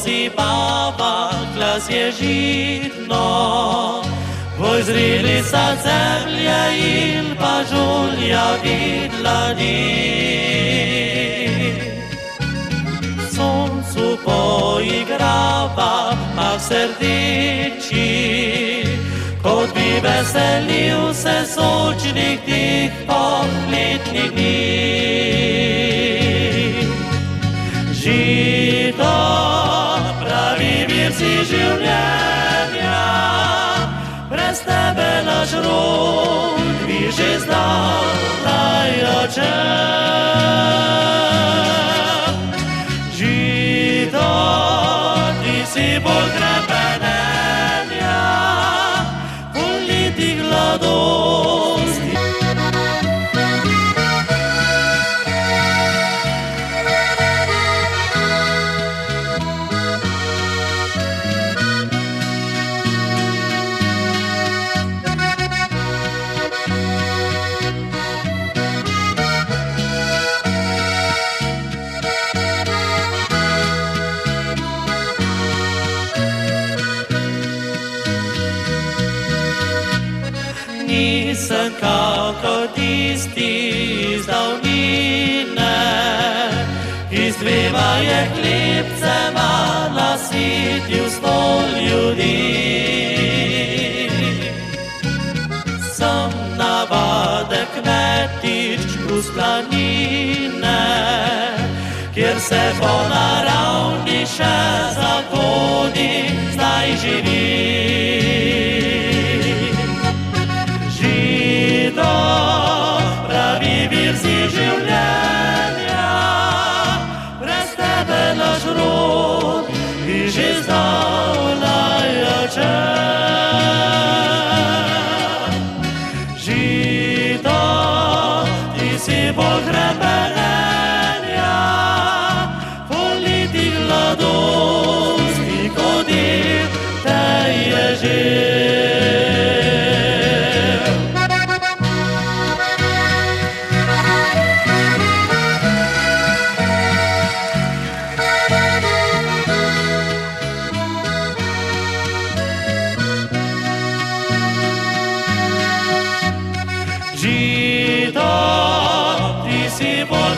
pozibava, glas je žitno. Voi zrili sa zemlje in pa žulja vidlani. Soncu poigrava, a v srdiči, kot bi veselil se sočnih tih poletnih dni. Žito, pravi vir si življenja, brez tebe naš rod bi že zdavnaj odšel. Žito, ti si bolj krepenenja, poleti gladosti. Nisem kakor tisti iz davnine, ki z dvema je hlebcema nasitil 100 ljudi. Sem navaden kmetič iz planine, kjer se po naravni še zakoni zdaj živi. Pravi vir si življenja, brez tebe naš rod bi že zdavnaj odšel. Žito, ti si bolj hrepenenja, poleti gladosti, kot te je žel. Žito, ti si bolj